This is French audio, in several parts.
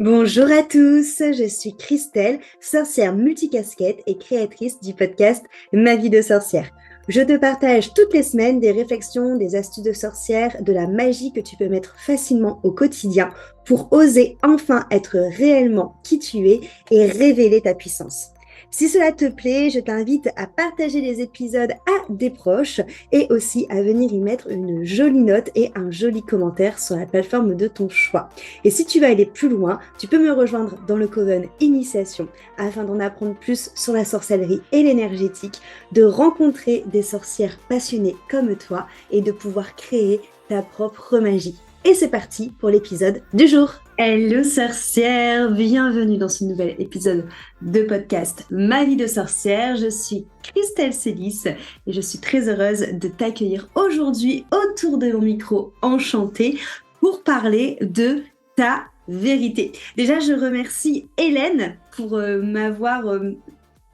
Bonjour à tous, je suis Christelle, sorcière multicasquette et créatrice du podcast Ma vie de sorcière. Je te partage toutes les semaines des réflexions, des astuces de sorcière, de la magie que tu peux mettre facilement au quotidien pour oser enfin être réellement qui tu es et révéler ta puissance. Si cela te plaît, je t'invite à partager les épisodes à des proches et aussi à venir y mettre une jolie note et un joli commentaire sur la plateforme de ton choix. Et si tu veux aller plus loin, tu peux me rejoindre dans le Coven Initiation afin d'en apprendre plus sur la sorcellerie et l'énergétique, de rencontrer des sorcières passionnées comme toi et de pouvoir créer ta propre magie. Et c'est parti pour l'épisode du jour. Hello sorcière, bienvenue dans ce nouvel épisode de podcast Ma vie de sorcière. Je suis Christelle Célis et je suis très heureuse de t'accueillir aujourd'hui autour de mon micro enchanté pour parler de ta vérité. Déjà, je remercie Hélène pour m'avoir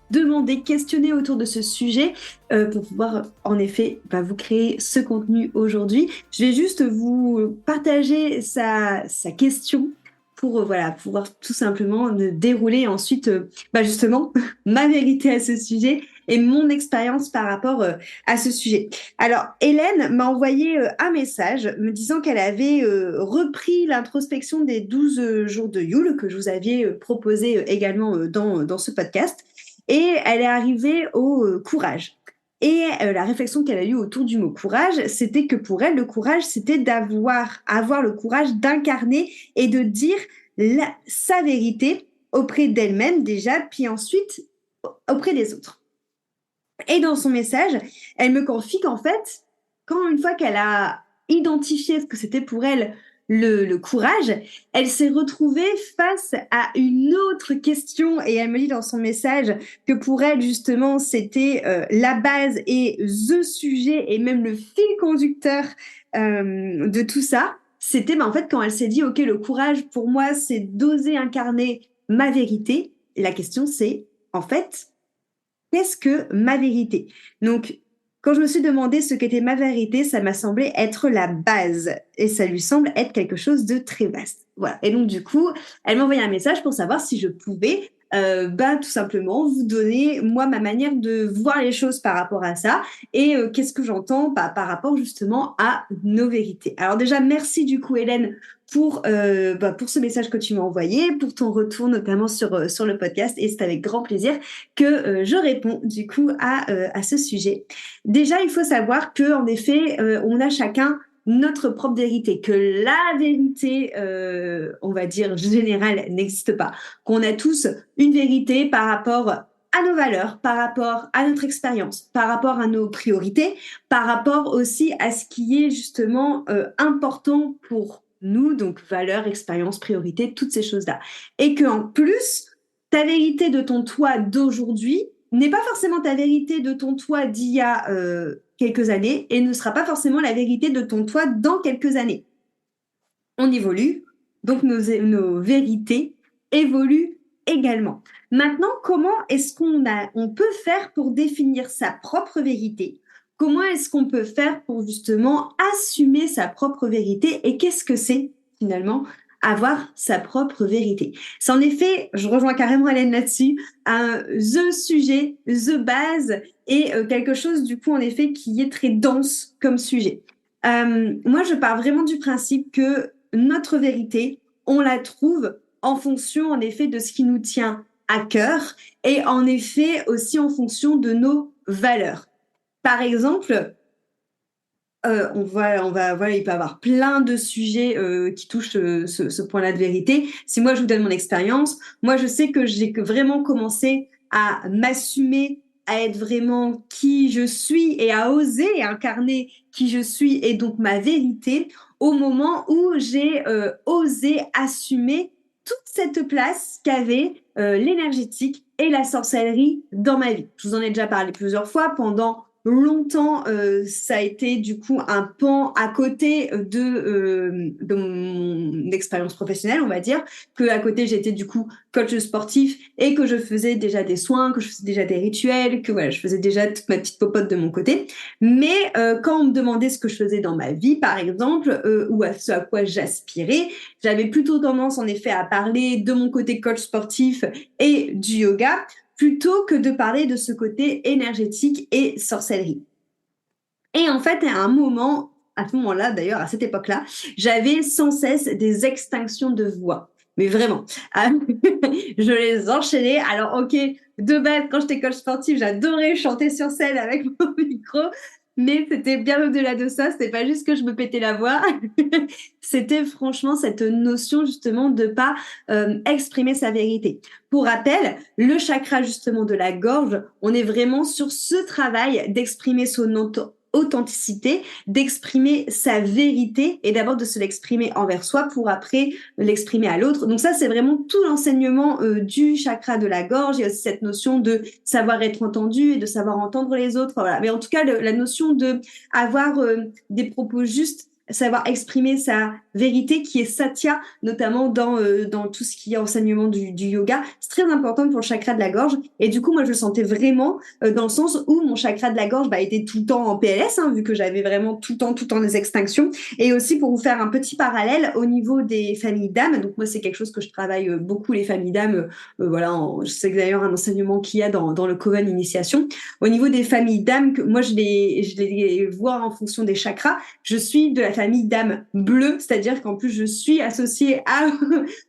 demandé, questionné autour de ce sujet pour pouvoir en effet vous créer ce contenu aujourd'hui. Je vais juste vous partager sa question pour voilà, pouvoir tout simplement dérouler ensuite justement ma vérité à ce sujet et mon expérience par rapport à ce sujet. Alors, Hélène m'a envoyé un message me disant qu'elle avait repris l'introspection des 12 jours de Yule que je vous aviez proposé également dans ce podcast. Et elle est arrivée au courage. Et la réflexion qu'elle a eue autour du mot courage, c'était que pour elle, le courage, c'était avoir le courage d'incarner et de dire sa vérité auprès d'elle-même déjà, puis ensuite auprès des autres. Et dans son message, elle me confie qu'en fait, quand une fois qu'elle a identifié ce que c'était pour elle le courage, elle s'est retrouvée face à une autre question et elle me dit dans son message que pour elle justement c'était la base et the sujet et même le fil conducteur de tout ça. C'était en fait quand elle s'est dit ok, le courage pour moi c'est d'oser incarner ma vérité. La question c'est en fait qu'est-ce que ma vérité? Donc, quand je me suis demandé ce qu'était ma vérité, ça m'a semblé être la base et ça lui semble être quelque chose de très vaste. Voilà. Et donc, du coup, elle m'a envoyé un message pour savoir si je pouvais tout simplement vous donner, moi, ma manière de voir les choses par rapport à ça et qu'est-ce que j'entends par rapport justement à nos vérités. Alors déjà, merci du coup, Hélène, pour ce message que tu m'as envoyé, pour ton retour notamment sur le podcast et c'est avec grand plaisir que je réponds du coup à ce sujet. Déjà, il faut savoir que en effet, on a chacun notre propre vérité, que la vérité, on va dire générale, n'existe pas, qu'on a tous une vérité par rapport à nos valeurs, par rapport à notre expérience, par rapport à nos priorités, par rapport aussi à ce qui est justement important pour nous, donc valeurs, expérience, priorité, toutes ces choses-là. Et qu'en plus, ta vérité de ton toi d'aujourd'hui n'est pas forcément ta vérité de ton toi d'il y a quelques années et ne sera pas forcément la vérité de ton toi dans quelques années. On évolue, donc nos vérités évoluent également. Maintenant, comment est-ce on peut faire pour définir sa propre vérité? Comment est-ce qu'on peut faire pour justement assumer sa propre vérité et qu'est-ce que c'est finalement avoir sa propre vérité? C'est en effet, je rejoins carrément Hélène là-dessus, the sujet, the base et quelque chose du coup en effet qui est très dense comme sujet. Moi, je pars vraiment du principe que notre vérité, on la trouve en fonction, en effet, de ce qui nous tient à cœur et en effet aussi en fonction de nos valeurs. Par exemple, voilà, il peut y avoir plein de sujets qui touchent ce point-là de vérité. Si moi je vous donne mon expérience, moi je sais que j'ai vraiment commencé à m'assumer, à être vraiment qui je suis et à oser incarner qui je suis et donc ma vérité au moment où j'ai osé assumer toute cette place qu'avait l'énergétique et la sorcellerie dans ma vie. Je vous en ai déjà parlé plusieurs fois pendant longtemps, ça a été du coup un pan à côté de mon expérience professionnelle, on va dire, que à côté j'étais du coup coach sportif et que je faisais déjà des soins, que je faisais déjà des rituels, que voilà, je faisais déjà toute ma petite popote de mon côté. Mais quand on me demandait ce que je faisais dans ma vie, par exemple, ou à ce à quoi j'aspirais, j'avais plutôt tendance en effet à parler de mon côté coach sportif et du yoga plutôt que de parler de ce côté énergétique et sorcellerie. Et en fait, à un moment, à ce moment-là, d'ailleurs, à cette époque-là, j'avais sans cesse des extinctions de voix. Mais vraiment, je les enchaînais. Alors, ok, de base, quand j'étais coach sportif, j'adorais chanter sur scène avec mon micro, mais c'était bien au-delà de ça. C'était pas juste que je me pétais la voix. C'était franchement cette notion justement de pas exprimer sa vérité. Pour rappel, le chakra justement de la gorge, on est vraiment sur ce travail d'exprimer son authenticité, d'exprimer sa vérité et d'abord de se l'exprimer envers soi pour après l'exprimer à l'autre. Donc ça, c'est vraiment tout l'enseignement du chakra de la gorge. Il y a aussi cette notion de savoir être entendu et de savoir entendre les autres. Voilà. Mais en tout cas, la notion de avoir des propos justes, savoir exprimer sa vérité qui est satya, notamment dans tout ce qui est enseignement du yoga. C'est très important pour le chakra de la gorge. Et du coup, moi, je le sentais vraiment dans le sens où mon chakra de la gorge était tout le temps en PLS, hein, vu que j'avais vraiment tout le temps des extinctions. Et aussi, pour vous faire un petit parallèle, au niveau des familles d'âmes, donc moi, c'est quelque chose que je travaille beaucoup, les familles d'âmes. Voilà, je sais que d'ailleurs, un enseignement qu'il y a dans le Coven Initiation. Au niveau des familles d'âmes, moi, je les vois en fonction des chakras. Je suis de la famille d'âme bleue, c'est-à-dire qu'en plus je suis associée à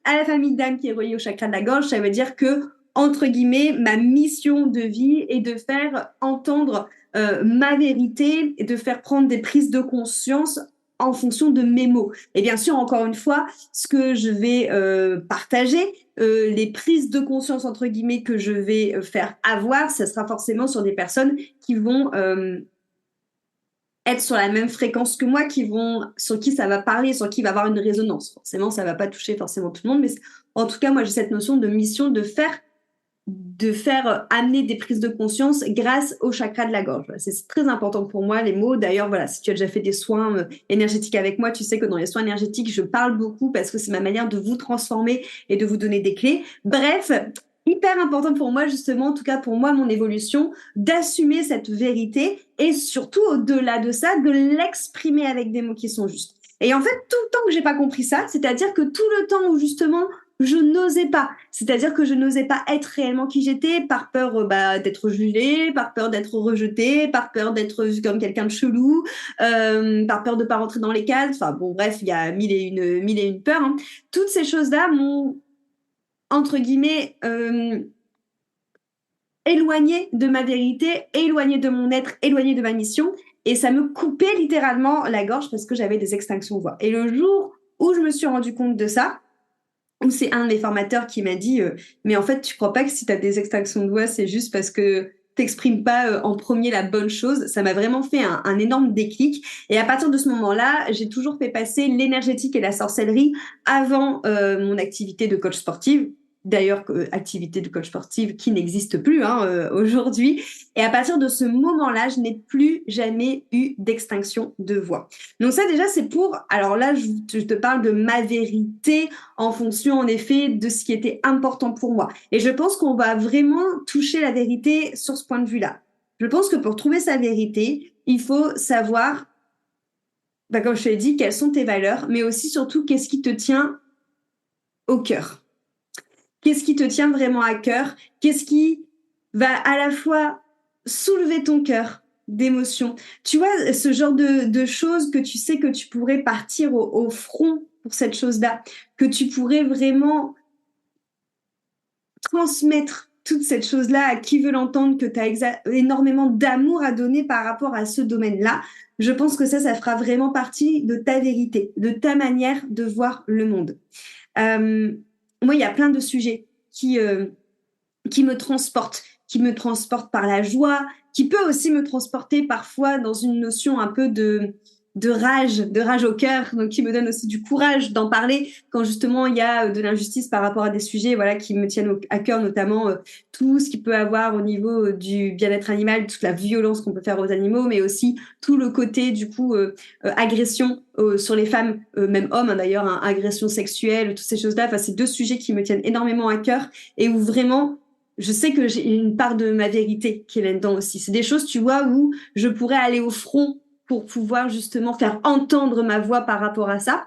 la famille d'âme qui est reliée au chakra de la gorge. Ça veut dire que, entre guillemets, ma mission de vie est de faire entendre ma vérité et de faire prendre des prises de conscience en fonction de mes mots. Et bien sûr, encore une fois, ce que je vais partager, les prises de conscience, entre guillemets, que je vais faire avoir, ce sera forcément sur des personnes qui vont être sur la même fréquence que moi, sur qui ça va parler, sur qui va avoir une résonance. Forcément, ça va pas toucher forcément tout le monde, mais en tout cas, moi, j'ai cette notion de mission de faire amener des prises de conscience grâce au chakra de la gorge. C'est très important pour moi, les mots. D'ailleurs, voilà, si tu as déjà fait des soins énergétiques avec moi, tu sais que dans les soins énergétiques, je parle beaucoup parce que c'est ma manière de vous transformer et de vous donner des clés. Bref, hyper important pour moi, justement, en tout cas pour moi, mon évolution, d'assumer cette vérité et surtout, au-delà de ça, de l'exprimer avec des mots qui sont justes. Et en fait, tout le temps que j'ai pas compris ça, c'est-à-dire que tout le temps où justement je n'osais pas. C'est-à-dire que je n'osais pas être réellement qui j'étais par peur d'être jugée, par peur d'être rejetée, par peur d'être vue comme quelqu'un de chelou, par peur de pas rentrer dans les cases. Enfin bon, bref, il y a mille et une peurs. Hein. Toutes ces choses-là m'ont, entre guillemets, éloignée de ma vérité, éloignée de mon être, éloignée de ma mission. Et ça me coupait littéralement la gorge parce que j'avais des extinctions de voix. Et le jour où je me suis rendu compte de ça, où c'est un des formateurs qui m'a dit mais en fait, tu crois pas que si tu as des extinctions de voix, c'est juste parce que t'exprimes pas en premier la bonne chose. Ça m'a vraiment fait un énorme déclic. Et à partir de ce moment-là, j'ai toujours fait passer l'énergétique et la sorcellerie avant mon activité de coach sportive. D'ailleurs, activité de coach sportive qui n'existe plus aujourd'hui. Et à partir de ce moment-là, je n'ai plus jamais eu d'extinction de voix. Donc ça, déjà, c'est pour... Alors là, je te parle de ma vérité en fonction, en effet, de ce qui était important pour moi. Et je pense qu'on va vraiment toucher la vérité sur ce point de vue-là. Je pense que pour trouver sa vérité, il faut savoir, comme je te l'ai dit, quelles sont tes valeurs, mais aussi, surtout, qu'est-ce qui te tient au cœur. Qu'est-ce qui te tient vraiment à cœur? Qu'est-ce qui va à la fois soulever ton cœur d'émotions? Tu vois, ce genre de choses que tu sais que tu pourrais partir au front pour cette chose-là, que tu pourrais vraiment transmettre toute cette chose-là à qui veut l'entendre, que tu as énormément d'amour à donner par rapport à ce domaine-là, je pense que ça fera vraiment partie de ta vérité, de ta manière de voir le monde. Moi, il y a plein de sujets qui me transportent par la joie, qui peut aussi me transporter parfois dans une notion un peu de de rage au cœur, donc qui me donne aussi du courage d'en parler quand justement il y a de l'injustice par rapport à des sujets, voilà, qui me tiennent à cœur, notamment tout ce qu'il peut avoir au niveau du bien-être animal, toute la violence qu'on peut faire aux animaux, mais aussi tout le côté du coup agression sur les femmes, même hommes hein, d'ailleurs, hein, agression sexuelle, toutes ces choses-là. Enfin, c'est deux sujets qui me tiennent énormément à cœur et où vraiment je sais que j'ai une part de ma vérité qui est là-dedans aussi. C'est des choses, tu vois, où je pourrais aller au front pour pouvoir justement faire entendre ma voix par rapport à ça.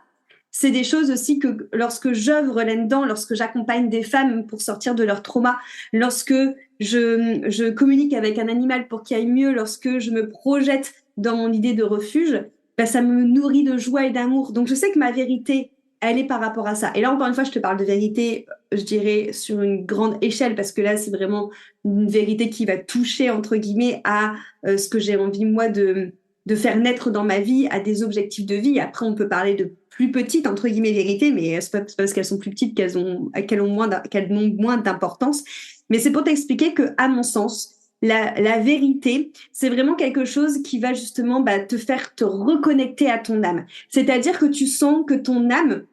C'est des choses aussi que lorsque j'œuvre là-dedans, lorsque j'accompagne des femmes pour sortir de leur trauma, lorsque je communique avec un animal pour qu'il aille mieux, lorsque je me projette dans mon idée de refuge, ben, ça me nourrit de joie et d'amour. Donc je sais que ma vérité, elle est par rapport à ça. Et là, encore une fois, je te parle de vérité, je dirais, sur une grande échelle, parce que là, c'est vraiment une vérité qui va toucher, entre guillemets, à ce que j'ai envie, moi, de faire naître dans ma vie, à des objectifs de vie. Après, on peut parler de plus petites, entre guillemets, vérités, mais c'est pas parce qu'elles sont plus petites qu'elles ont moins d'importance. Mais c'est pour t'expliquer que, à mon sens, la vérité, c'est vraiment quelque chose qui va justement bah, te faire te reconnecter à ton âme. C'est-à-dire que tu sens que ton âme,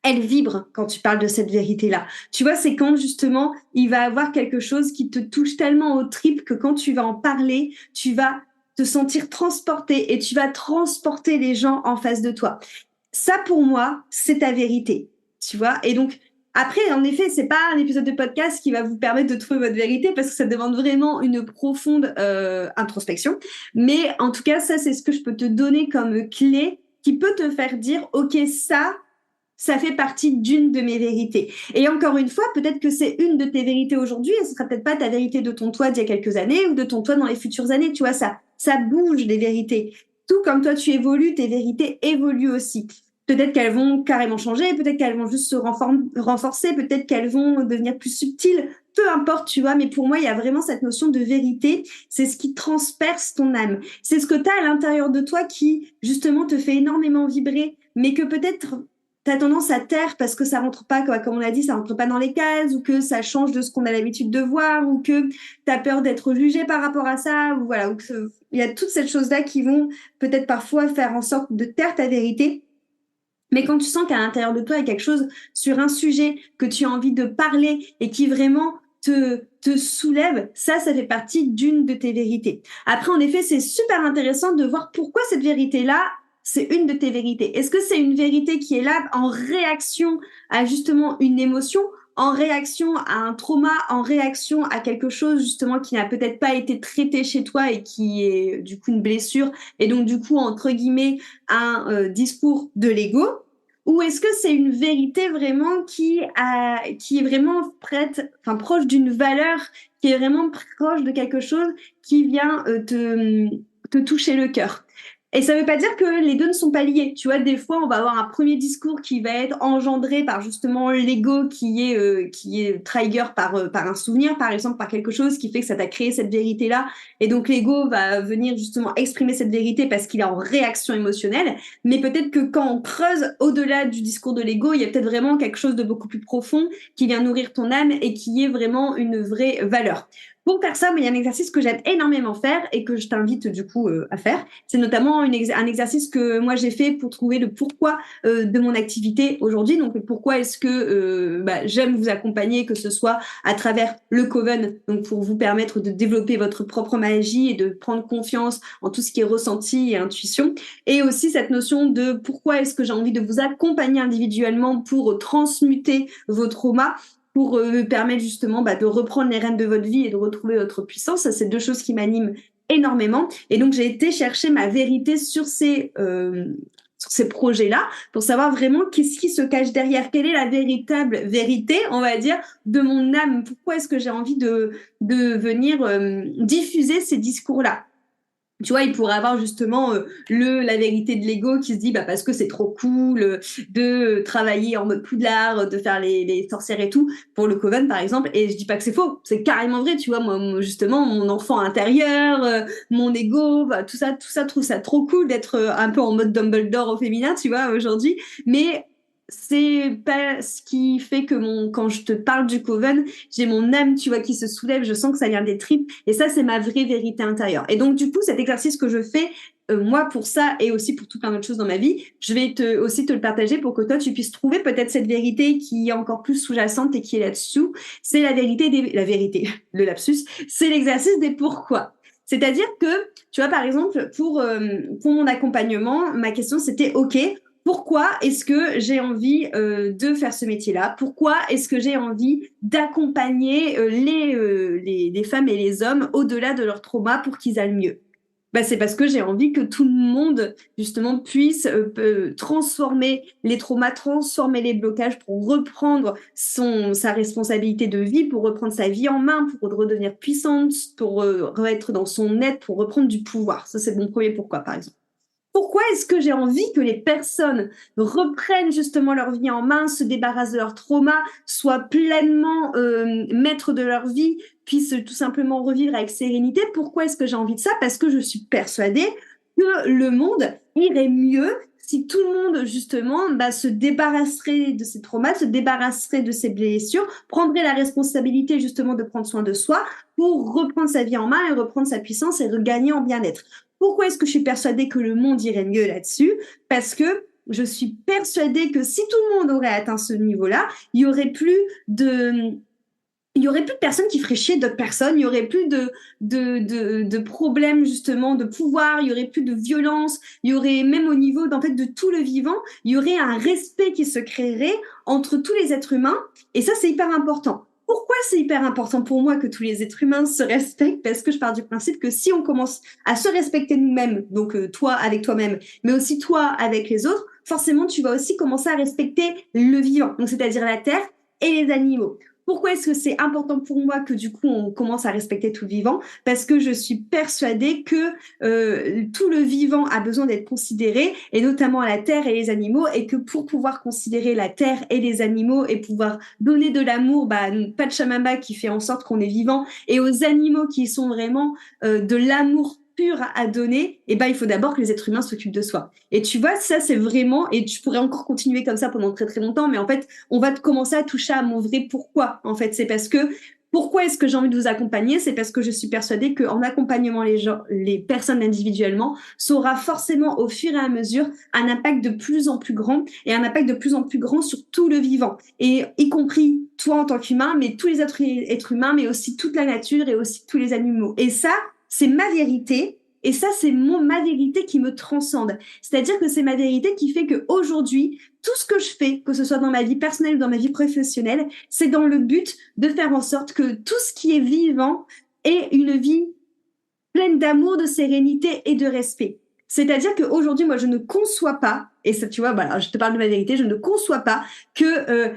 elle vibre quand tu parles de cette vérité-là. Tu vois, c'est quand justement il va avoir quelque chose qui te touche tellement aux tripes que quand tu vas en parler, tu vas te sentir transporté et tu vas transporter les gens en face de toi. Ça, pour moi, c'est ta vérité. Tu vois? Et donc, après, en effet, c'est pas un épisode de podcast qui va vous permettre de trouver votre vérité parce que ça demande vraiment une profonde introspection. Mais en tout cas, ça, c'est ce que je peux te donner comme clé qui peut te faire dire, OK, ça fait partie d'une de mes vérités. Et encore une fois, peut-être que c'est une de tes vérités aujourd'hui et ce sera peut-être pas ta vérité de ton toi d'il y a quelques années ou de ton toi dans les futures années. Tu vois, ça bouge les vérités. Tout comme toi, tu évolues, tes vérités évoluent aussi. Peut-être qu'elles vont carrément changer, peut-être qu'elles vont juste se renforcer, peut-être qu'elles vont devenir plus subtiles. Peu importe, tu vois, mais pour moi, il y a vraiment cette notion de vérité. C'est ce qui transperce ton âme. C'est ce que tu as à l'intérieur de toi qui, justement, te fait énormément vibrer, mais que peut-être t'as tendance à taire parce que ça rentre pas, quoi, comme on l'a dit, ça rentre pas dans les cases, ou que ça change de ce qu'on a l'habitude de voir, ou que t'as peur d'être jugé par rapport à ça, ou voilà, il y a toutes ces choses-là qui vont peut-être parfois faire en sorte de taire ta vérité. Mais quand tu sens qu'à l'intérieur de toi, il y a quelque chose sur un sujet que tu as envie de parler et qui vraiment te soulève, ça fait partie d'une de tes vérités. Après, en effet, c'est super intéressant de voir pourquoi cette vérité-là, c'est une de tes vérités. Est-ce que c'est une vérité qui est là en réaction à justement une émotion, en réaction à un trauma, en réaction à quelque chose justement qui n'a peut-être pas été traité chez toi et qui est du coup une blessure et donc du coup entre guillemets un discours de l'ego, ou est-ce que c'est une vérité vraiment qui est vraiment enfin proche d'une valeur, qui est vraiment proche de quelque chose qui vient te toucher le cœur? Et ça ne veut pas dire que les deux ne sont pas liés. Tu vois, des fois, on va avoir un premier discours qui va être engendré par justement l'ego qui est trigger par un souvenir, par exemple, par quelque chose qui fait que ça t'a créé cette vérité-là. Et donc, l'ego va venir justement exprimer cette vérité parce qu'il est en réaction émotionnelle. Mais peut-être que quand on creuse au-delà du discours de l'ego, il y a peut-être vraiment quelque chose de beaucoup plus profond qui vient nourrir ton âme et qui est vraiment une vraie valeur. Pour faire ça, il y a un exercice que j'aime énormément faire et que je t'invite du coup à faire. C'est notamment un exercice que moi j'ai fait pour trouver le pourquoi de mon activité aujourd'hui. Donc pourquoi est-ce que j'aime vous accompagner, que ce soit à travers le Coven, donc pour vous permettre de développer votre propre magie et de prendre confiance en tout ce qui est ressenti et intuition. Et aussi cette notion de pourquoi est-ce que j'ai envie de vous accompagner individuellement pour transmuter vos traumas, pour permettre justement de reprendre les rênes de votre vie et de retrouver votre puissance. Ça, c'est deux choses qui m'animent énormément. Et donc, j'ai été chercher ma vérité sur ces projets-là pour savoir vraiment qu'est-ce qui se cache derrière, quelle est la véritable vérité, on va dire, de mon âme. Pourquoi est-ce que j'ai envie de venir diffuser ces discours-là? Tu vois, il pourrait avoir justement la vérité de l'ego qui se dit parce que c'est trop cool de travailler en mode Poudlard, de faire les sorcières et tout pour le Coven par exemple. Et je dis pas que c'est faux, c'est carrément vrai. Tu vois, moi justement mon enfant intérieur, mon ego, tout ça, trouve ça trop cool d'être un peu en mode Dumbledore au féminin, tu vois aujourd'hui. Mais c'est pas ce qui fait que quand je te parle du Coven, j'ai mon âme, tu vois, qui se soulève, je sens que ça vient des tripes, et ça, c'est ma vraie vérité intérieure. Et donc, du coup, cet exercice que je fais, moi, pour ça et aussi pour tout plein d'autres choses dans ma vie, je vais aussi te le partager pour que toi, tu puisses trouver peut-être cette vérité qui est encore plus sous-jacente et qui est là-dessous. C'est la vérité, le lapsus, c'est l'exercice des pourquoi. C'est-à-dire que, tu vois, par exemple, pour mon accompagnement, ma question, c'était, OK, pourquoi est-ce que j'ai envie de faire ce métier-là? Pourquoi est-ce que j'ai envie d'accompagner les femmes et les hommes au-delà de leur trauma pour qu'ils aillent mieux? Bah, c'est parce que j'ai envie que tout le monde, justement, puisse transformer les traumas, transformer les blocages pour reprendre sa responsabilité de vie, pour reprendre sa vie en main, pour redevenir puissante, pour être dans son être, pour reprendre du pouvoir. Ça, c'est mon premier pourquoi, par exemple. Pourquoi est-ce que j'ai envie que les personnes reprennent justement leur vie en main, se débarrassent de leur trauma, soient pleinement maîtres de leur vie, puissent tout simplement revivre avec sérénité? Pourquoi est-ce que j'ai envie de ça? Parce que je suis persuadée que le monde irait mieux si tout le monde justement se débarrasserait de ses traumas, se débarrasserait de ses blessures, prendrait la responsabilité justement de prendre soin de soi pour reprendre sa vie en main et reprendre sa puissance et regagner en bien-être. Pourquoi est-ce que je suis persuadée que le monde irait mieux là-dessus? Parce que je suis persuadée que si tout le monde aurait atteint ce niveau-là, il y aurait plus de personnes qui feraient chier d'autres personnes, il y aurait plus de problèmes justement de pouvoir, il y aurait plus de violence, il y aurait même au niveau d'en fait de tout le vivant, il y aurait un respect qui se créerait entre tous les êtres humains et ça c'est hyper important. Pourquoi c'est hyper important pour moi que tous les êtres humains se respectent? Parce que je pars du principe que si on commence à se respecter nous-mêmes, donc toi avec toi-même, mais aussi toi avec les autres, forcément tu vas aussi commencer à respecter le vivant, donc c'est-à-dire la terre et les animaux. Pourquoi est-ce que c'est important pour moi que du coup on commence à respecter tout le vivant? Parce que je suis persuadée que tout le vivant a besoin d'être considéré, et notamment la terre et les animaux, et que pour pouvoir considérer la terre et les animaux et pouvoir donner de l'amour, Pachamama qui fait en sorte qu'on est vivant, et aux animaux qui sont vraiment de l'amour pur à donner, et il faut d'abord que les êtres humains s'occupent de soi. Et tu vois, ça c'est vraiment, et je pourrais encore continuer comme ça pendant très très longtemps, mais en fait, on va commencer à toucher à mon vrai pourquoi. En fait, c'est parce que pourquoi est-ce que j'ai envie de vous accompagner? C'est parce que je suis persuadée qu'en accompagnant les gens, les personnes individuellement, ça aura forcément au fur et à mesure un impact de plus en plus grand et un impact de plus en plus grand sur tout le vivant, et y compris toi en tant qu'humain, mais tous les autres êtres humains, mais aussi toute la nature et aussi tous les animaux. Et ça, c'est ma vérité. Et ça, c'est ma vérité qui me transcende. C'est-à-dire que c'est ma vérité qui fait qu'aujourd'hui, tout ce que je fais, que ce soit dans ma vie personnelle ou dans ma vie professionnelle, c'est dans le but de faire en sorte que tout ce qui est vivant ait une vie pleine d'amour, de sérénité et de respect. C'est-à-dire qu'aujourd'hui, moi, je ne conçois pas, et ça, tu vois, voilà, je te parle de ma vérité, je ne conçois pas que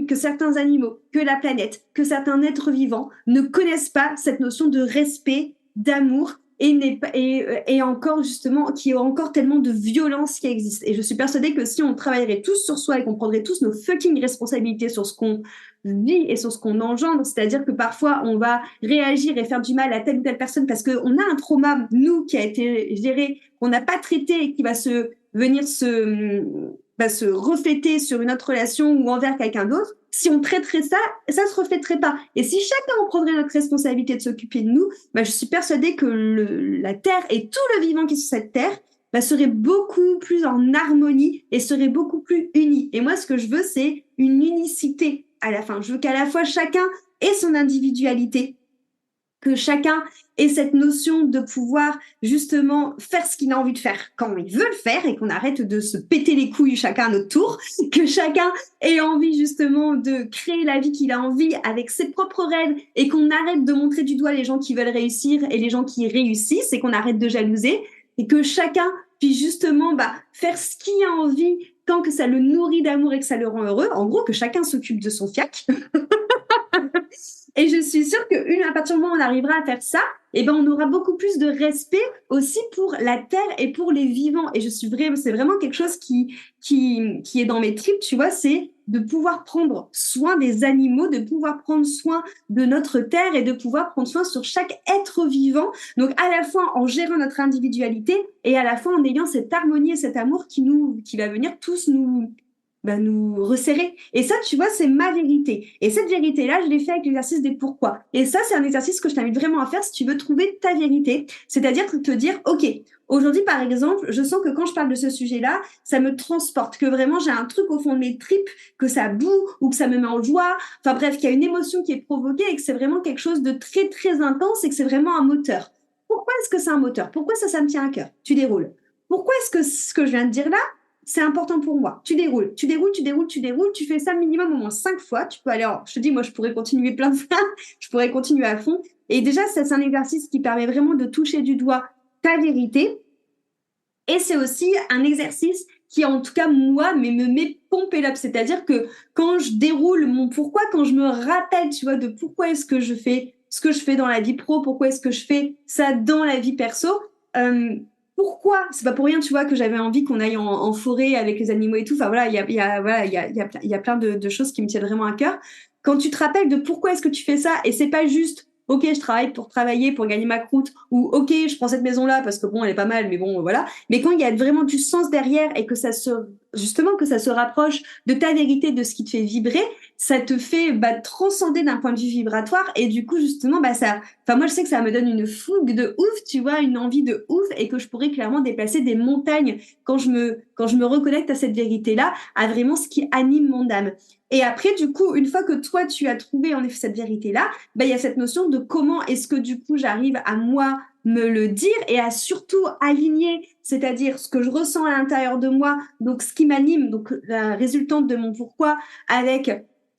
que certains animaux, que la planète, que certains êtres vivants ne connaissent pas cette notion de respect, d'amour et encore justement qu'il y a encore tellement de violence qui existe. Et je suis persuadée que si on travaillerait tous sur soi et qu'on prendrait tous nos fucking responsabilités sur ce qu'on vit et sur ce qu'on engendre, c'est-à-dire que parfois on va réagir et faire du mal à telle ou telle personne parce qu'on a un trauma, nous, qui a été géré, qu'on n'a pas traité et qui va se refléter sur une autre relation ou envers quelqu'un d'autre. Si on traiterait ça, ça se reflèterait pas. Et si chacun en prendrait notre responsabilité de s'occuper de nous, je suis persuadée que la Terre et tout le vivant qui est sur cette Terre serait beaucoup plus en harmonie et serait beaucoup plus uni. Et moi, ce que je veux, c'est une unicité à la fin. Je veux qu'à la fois chacun ait son individualité, que chacun ait cette notion de pouvoir justement faire ce qu'il a envie de faire quand il veut le faire et qu'on arrête de se péter les couilles chacun à notre tour, que chacun ait envie justement de créer la vie qu'il a envie avec ses propres rêves et qu'on arrête de montrer du doigt les gens qui veulent réussir et les gens qui réussissent et qu'on arrête de jalouser et que chacun puisse justement faire ce qu'il a envie tant que ça le nourrit d'amour et que ça le rend heureux. En gros, que chacun s'occupe de son fiac. Et je suis sûre qu'à partir du moment où on arrivera à faire ça, on aura beaucoup plus de respect aussi pour la terre et pour les vivants. Et c'est vraiment quelque chose qui est dans mes tripes, tu vois, c'est de pouvoir prendre soin des animaux, de pouvoir prendre soin de notre terre et de pouvoir prendre soin sur chaque être vivant. Donc, à la fois en gérant notre individualité et à la fois en ayant cette harmonie et cet amour qui va venir tous nous resserrer. Et ça, tu vois, c'est ma vérité. Et cette vérité-là, je l'ai fait avec l'exercice des pourquoi. Et ça, c'est un exercice que je t'invite vraiment à faire si tu veux trouver ta vérité. C'est-à-dire te dire, OK, aujourd'hui, par exemple, je sens que quand je parle de ce sujet-là, ça me transporte, que vraiment j'ai un truc au fond de mes tripes, que ça boue ou que ça me met en joie. Enfin bref, qu'il y a une émotion qui est provoquée et que c'est vraiment quelque chose de très, très intense et que c'est vraiment un moteur. Pourquoi est-ce que c'est un moteur? Pourquoi ça me tient à cœur? Tu déroules. Pourquoi est-ce que ce que je viens de dire là, c'est important pour moi? Tu déroules, tu déroules, tu déroules, tu déroules, tu fais ça minimum au moins 5 fois. Tu peux aller, je te dis, moi, je pourrais continuer plein de fois, je pourrais continuer à fond. Et déjà, c'est un exercice qui permet vraiment de toucher du doigt ta vérité. Et c'est aussi un exercice qui, en tout cas, moi, me met pompé up. C'est-à-dire que quand je déroule mon pourquoi, quand je me rappelle, tu vois, de pourquoi est-ce que je fais ce que je fais dans la vie pro, pourquoi est-ce que je fais ça dans la vie perso, euh, pourquoi? C'est pas pour rien, tu vois, que j'avais envie qu'on aille en forêt avec les animaux et tout. Enfin, voilà, il y a plein de choses qui me tiennent vraiment à cœur. Quand tu te rappelles de pourquoi est-ce que tu fais ça, et c'est pas juste OK, je travaille pour travailler, pour gagner ma croûte, ou OK, je prends cette maison-là parce que bon, elle est pas mal, mais bon, voilà. Mais quand il y a vraiment du sens derrière et que justement, que ça se rapproche de ta vérité, de ce qui te fait vibrer, ça te fait transcender d'un point de vue vibratoire et du coup, justement, enfin, moi, je sais que ça me donne une fougue de ouf, tu vois, une envie de ouf et que je pourrais clairement déplacer des montagnes quand je me reconnecte à cette vérité-là, à vraiment ce qui anime mon âme. Et après, du coup, une fois que toi, tu as trouvé en effet cette vérité-là, il y a cette notion de comment est-ce que du coup j'arrive à moi me le dire et à surtout aligner, c'est-à-dire ce que je ressens à l'intérieur de moi, donc ce qui m'anime, donc la résultante de mon pourquoi, avec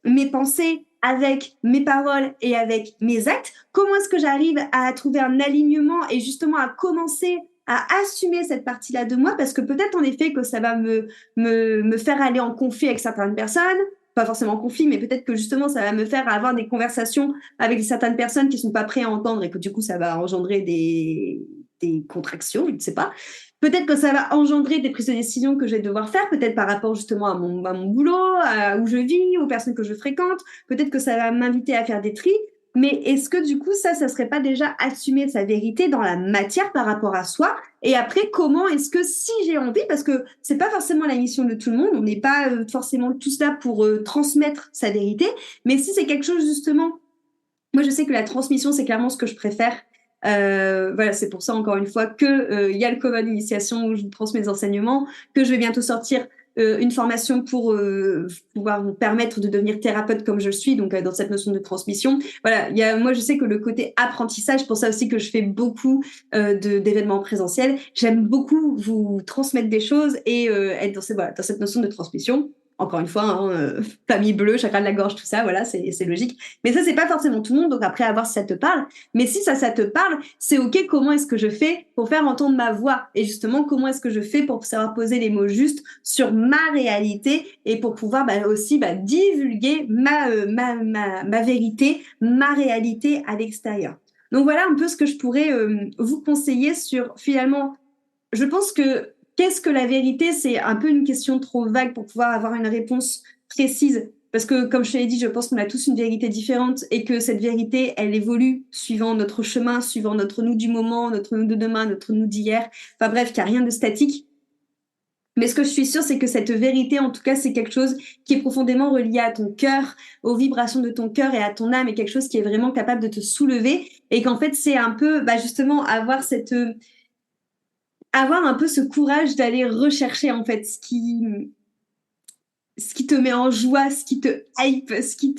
mes pensées, avec mes paroles et avec mes actes. Comment est-ce que j'arrive à trouver un alignement et justement à commencer à assumer cette partie-là de moi parce que peut-être en effet que ça va me faire aller en conflit avec certaines personnes, pas forcément en conflit, mais peut-être que justement ça va me faire avoir des conversations avec certaines personnes qui sont pas prêtes à entendre et que du coup ça va engendrer des contractions, je ne sais pas. Peut-être que ça va engendrer des prises de décision que je vais devoir faire, peut-être par rapport justement à mon boulot, à où je vis, aux personnes que je fréquente. Peut-être que ça va m'inviter à faire des tris. Mais est-ce que du coup, ça serait pas déjà assumer sa vérité dans la matière par rapport à soi? Et après, comment est-ce que si j'ai envie, parce que c'est pas forcément la mission de tout le monde, on n'est pas forcément tous là pour transmettre sa vérité, mais si c'est quelque chose justement, moi je sais que la transmission c'est clairement ce que je préfère. Voilà, c'est pour ça encore une fois que il y a le Common Initiation où je transmets mes enseignements, que je vais bientôt sortir une formation pour pouvoir vous permettre de devenir thérapeute comme je le suis, donc dans cette notion de transmission. Voilà, moi je sais que le côté apprentissage, pour ça aussi que je fais beaucoup d'événements présentiels, j'aime beaucoup vous transmettre des choses et être dans cette notion de transmission. Encore une fois, hein, famille bleue, chakra de la gorge, tout ça, voilà, c'est logique. Mais ça, c'est pas forcément tout le monde, donc après, à voir si ça te parle. Mais si ça te parle, c'est OK, comment est-ce que je fais pour faire entendre ma voix? Et justement, comment est-ce que je fais pour savoir poser les mots justes sur ma réalité et pour pouvoir aussi divulguer ma vérité, ma réalité à l'extérieur. Donc voilà un peu ce que je pourrais vous conseiller sur finalement, je pense que qu'est-ce que la vérité? C'est un peu une question trop vague pour pouvoir avoir une réponse précise. Parce que, comme je te l'ai dit, je pense qu'on a tous une vérité différente et que cette vérité, elle évolue suivant notre chemin, suivant notre nous du moment, notre nous de demain, notre nous d'hier. Enfin bref, qu'il n'y a rien de statique. Mais ce que je suis sûre, c'est que cette vérité, en tout cas, c'est quelque chose qui est profondément relié à ton cœur, aux vibrations de ton cœur et à ton âme, et quelque chose qui est vraiment capable de te soulever. Et qu'en fait, c'est un peu, justement, avoir un peu ce courage d'aller rechercher en fait ce qui te met en joie, ce qui te hype, ce qui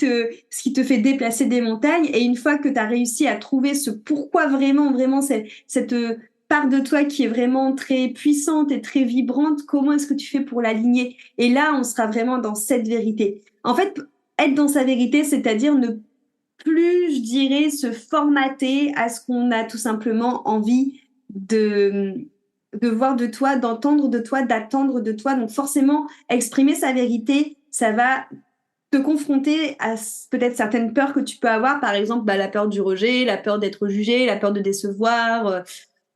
te fait déplacer des montagnes. Et une fois que tu as réussi à trouver ce pourquoi vraiment cette part de toi qui est vraiment très puissante et très vibrante, comment est-ce que tu fais pour l'aligner? Et là, on sera vraiment dans cette vérité. En fait, être dans sa vérité, c'est-à-dire ne plus, je dirais, se formater à ce qu'on a tout simplement envie de voir de toi, d'entendre de toi, d'attendre de toi. Donc forcément, exprimer sa vérité, ça va te confronter à peut-être certaines peurs que tu peux avoir, par exemple la peur du rejet, la peur d'être jugée, la peur de décevoir,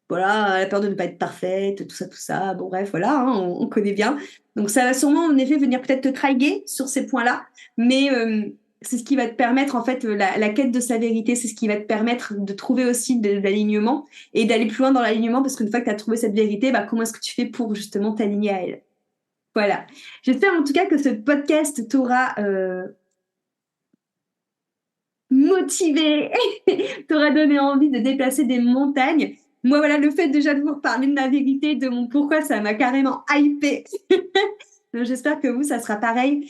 voilà, la peur de ne pas être parfaite, tout ça, tout ça. Bon bref, voilà, hein, on connaît bien. Donc ça va sûrement en effet venir peut-être te trahir sur ces points-là, mais c'est ce qui va te permettre en fait la quête de sa vérité, c'est ce qui va te permettre de trouver aussi de l'alignement et d'aller plus loin dans l'alignement parce qu'une fois que tu as trouvé cette vérité, comment est-ce que tu fais pour justement t'aligner à elle? Voilà. J'espère en tout cas que ce podcast t'aura motivé, t'aura donné envie de déplacer des montagnes. Moi, voilà, le fait déjà de vous reparler de ma vérité, de mon pourquoi, ça m'a carrément hypée. Donc, j'espère que vous, ça sera pareil.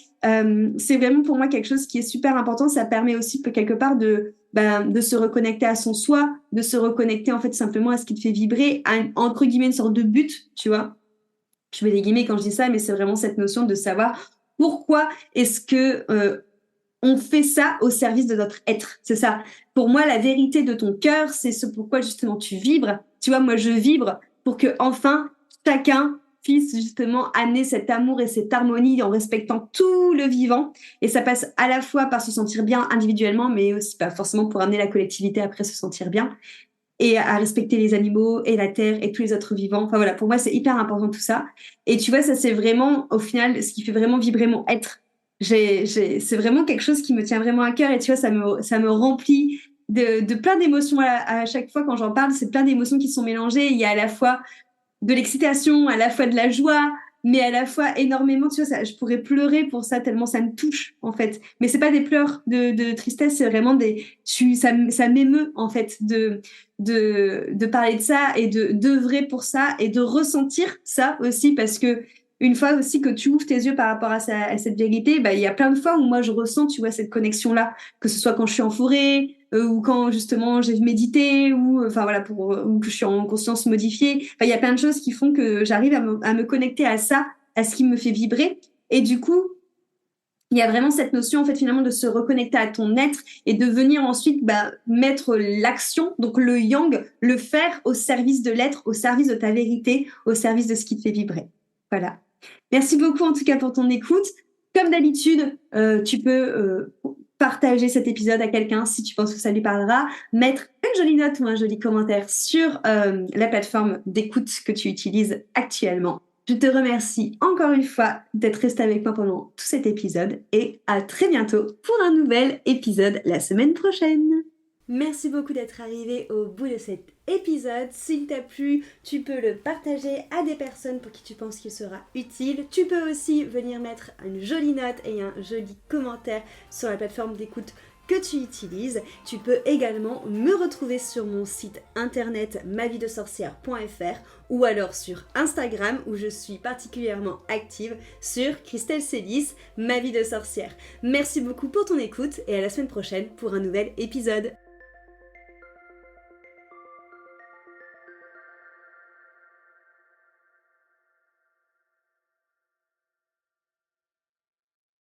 C'est vraiment pour moi quelque chose qui est super important. Ça permet aussi quelque part de se reconnecter à son soi, de se reconnecter en fait simplement à ce qui te fait vibrer, à entre guillemets une sorte de but, tu vois. Je mets des guillemets quand je dis ça, mais c'est vraiment cette notion de savoir pourquoi est-ce que on fait ça au service de notre être. C'est ça. Pour moi, la vérité de ton cœur, c'est ce pourquoi justement tu vibres. Tu vois, moi, je vibre pour que enfin chacun puisse justement amener cet amour et cette harmonie en respectant tout le vivant. Et ça passe à la fois par se sentir bien individuellement, mais aussi pas forcément pour amener la collectivité après se sentir bien et à respecter les animaux et la terre et tous les autres vivants. Enfin voilà, pour moi, c'est hyper important tout ça. Et tu vois, ça, c'est vraiment, au final, ce qui fait vraiment vibrer mon être. C'est vraiment quelque chose qui me tient vraiment à cœur et tu vois, ça me remplit de plein d'émotions à chaque fois quand j'en parle. C'est plein d'émotions qui sont mélangées. Il y a à la fois de l'excitation, à la fois de la joie, mais à la fois énormément, tu vois, ça, je pourrais pleurer pour ça tellement ça me touche en fait. Mais c'est pas des pleurs de tristesse, c'est vraiment ça m'émeut en fait de parler de ça et de d'œuvrer pour ça et de ressentir ça aussi parce que une fois aussi que tu ouvres tes yeux par rapport à cette vérité, bah il y a plein de fois où moi je ressens, tu vois, cette connexion là, que ce soit quand je suis en forêt ou quand justement j'ai médité ou enfin voilà ou que je suis en conscience modifiée. Enfin, il y a plein de choses qui font que j'arrive à me connecter à ça, à ce qui me fait vibrer. Et du coup, il y a vraiment cette notion en fait finalement de se reconnecter à ton être et de venir ensuite mettre l'action, donc le yang, le faire au service de l'être, au service de ta vérité, au service de ce qui te fait vibrer. Voilà. Merci beaucoup en tout cas pour ton écoute. Comme d'habitude, tu peux partager cet épisode à quelqu'un si tu penses que ça lui parlera, mettre une jolie note ou un joli commentaire sur la plateforme d'écoute que tu utilises actuellement. Je te remercie encore une fois d'être resté avec moi pendant tout cet épisode et à très bientôt pour un nouvel épisode la semaine prochaine. Merci beaucoup d'être arrivé au bout de cet épisode. S'il t'a plu, tu peux le partager à des personnes pour qui tu penses qu'il sera utile. Tu peux aussi venir mettre une jolie note et un joli commentaire sur la plateforme d'écoute que tu utilises. Tu peux également me retrouver sur mon site internet mavidesorcière.fr ou alors sur Instagram où je suis particulièrement active sur Christelle Célis, ma vie de sorcière. Merci beaucoup pour ton écoute et à la semaine prochaine pour un nouvel épisode.